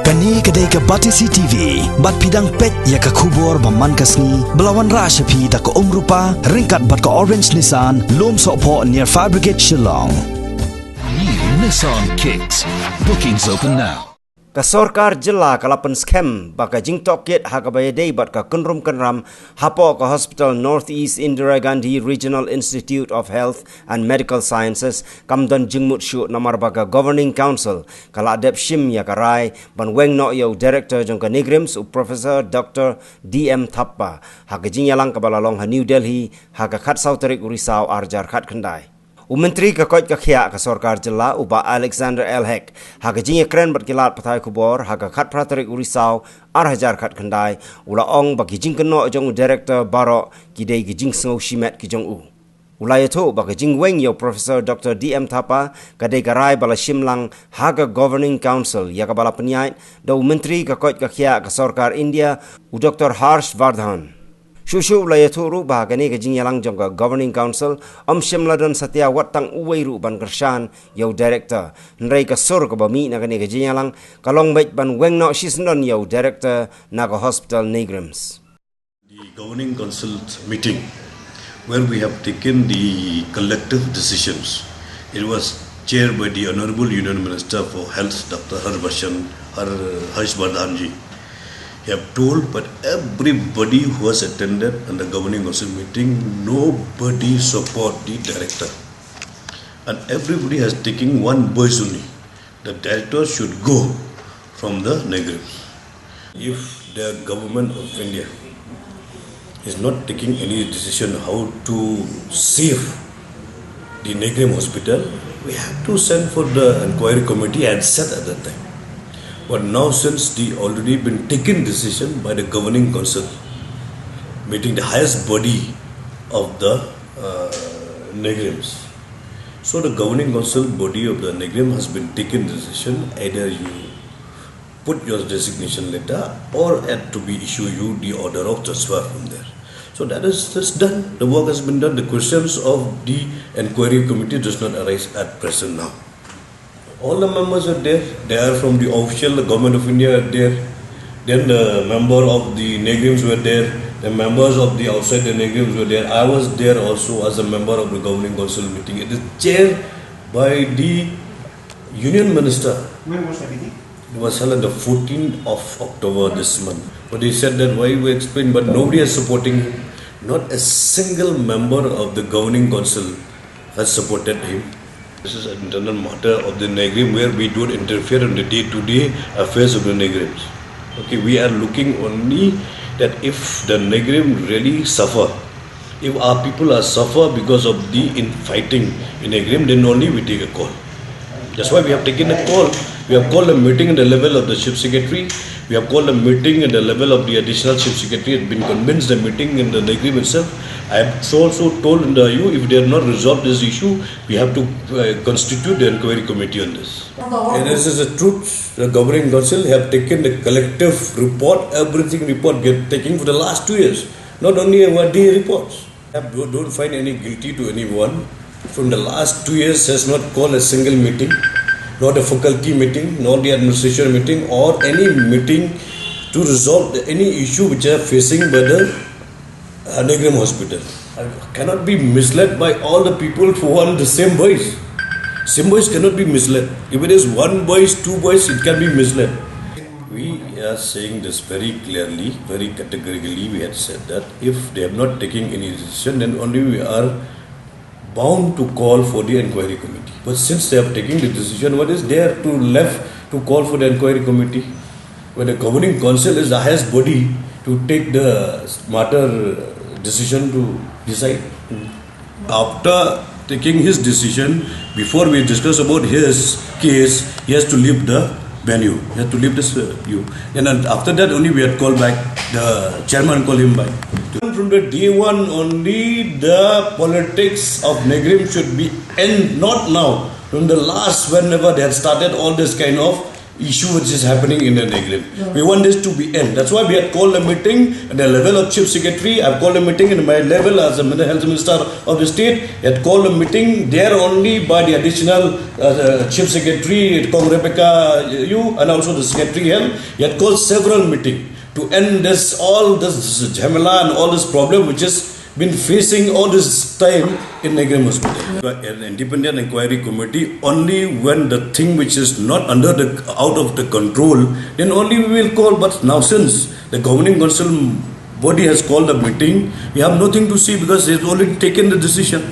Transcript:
Kani kedai ke Batisi TV, bat pidang pet ya ke kubur baman kasni, belawan rasa pi da ke rupa, ringkat bat ke Orange Nissan, lom sokpo near Fire Brigade Shillong. New Nissan Kicks. Bookings open now. Ka Sorkar Jilla kalapan scam baka jingtok kit hakabaya day bat ka kunrum kanram hapo ka Hospital Northeast Indira Gandhi Regional Institute of Health and Medical Sciences kamdan jingmut shu namar baka Governing Council kala adep shim ya karai ban weng no yo Director jong ka Nigrims u Professor Dr. D.M. Thappa haka jingyalang kabalalong ha New Delhi haka khat Sautarik Urisau arjar khat kandai. Menteri Kakot Kakhia ka Sorkar Jilla uba Alexander L. Heck haka jinge kren bat kilat patai kubor haka khat pratarik Urisau hajar khat khandai ula ong baki jing keno jong Director Baro kidei gijing sngau shimet ki jong u ulaya to baka jing weng yo Professor Dr. D.M. Thappa kadei garai bala shimlang haka Governing Council ya ka bala penyait do Menteri Kakot Kakhia ka Sorkar India u Dr. Harsh Vardhan Shushu ulaya tu ru bah kani ke jing yalang jong ka Governing Council shimla don satya watang uwei ru ban kershan yo Director nrei ka sur ka bami na kani ke jing yalang kalong bait ban weng no shisnon yo Director na ka Hospital Nigrims. The Governing Council meeting where we have taken the collective decisions. It was chaired by the Honorable Union Minister for Health Dr. Harsh Vardhan ji. He have told, but everybody who has attended and the Governing Council meeting, nobody support the Director. And everybody has taken one voice only. The Director should go from the Nigrims. If the government of India is not taking any decision how to save the Nigrim hospital, we have to send for the inquiry committee and said at that time. But now since the already been taken decision by the Governing Council, meeting the highest body of the Nigrims. So the Governing Council body of the Nigrim has been taken decision, either you put your designation letter or had to be issue you the order of transfer from there. So that is just done. The work has been done. The questions of the inquiry committee does not arise at present now. All the members are there. They are from the official government of India are there. Then the member of the Nigrims were there. The members of the outside the Nigrims were there. I was there also as a member of the Governing Council meeting. It is chaired by the Union Minister. When was the meeting? It was held on the 14th of October this month. But he said that why we explain, but nobody is supporting him. Not a single member of the Governing Council has supported him. This is an internal matter of the Nigrim where we don't interfere in the day-to-day affairs of the Nigrims. Okay, we are looking only that if the Nigrim really suffer, if our people are suffer because of the infighting in Nigrim, then only we take a call. That's why we have taken a call. We have called a meeting at the level of the Chief Secretary. We have called a meeting at the level of the Additional Chief Secretary. Has been convinced the meeting in the Nigrim itself. I have also told you if they have not resolved this issue, we have to constitute the inquiry committee on this. And this is the truth. The Governing Council have taken the collective report, everything report get taken for the last 2 years. Not only one day reports. Don't find any guilty to anyone. From the last 2 years has not called a single meeting, not a faculty meeting, nor the administration meeting, or any meeting to resolve any issue which are facing by the Nigrim hospital. I cannot be misled by all the people who want the same voice. Same voice cannot be misled. If it is one voice, two voice, it can be misled. We are saying this very clearly, very categorically. We had said that if they have not taken any decision, then only we are bound to call for the inquiry committee. But since they have taken the decision, what is there to left to call for the inquiry committee? When the Governing Council is the highest body to take the matter decision to decide. After taking his decision, before we discuss about his case, he has to leave the venue. He has to leave this venue. And after that only we had called back, the chairman called him back. From the day one only, the politics of Nigrim should be end, not now. From the last, whenever they had started all this kind of issue which is happening in the Negrin. We want this to be end. That's why we had called a meeting at the level of Chief Secretary. I've called a meeting at my level as the Health Minister of the state. He had called a meeting there only by the additional Chief Secretary, Kong Rebecca Yu, and also the Secretary Health. He had called several meetings to end all this jhamala and all this problem which has been facing all this time in Negrin Hospital. An independent inquiry committee, only when the thing which is not out of the control, then only we will call. But now since the governing council body has called a meeting, we have nothing to see because they've already taken the decision.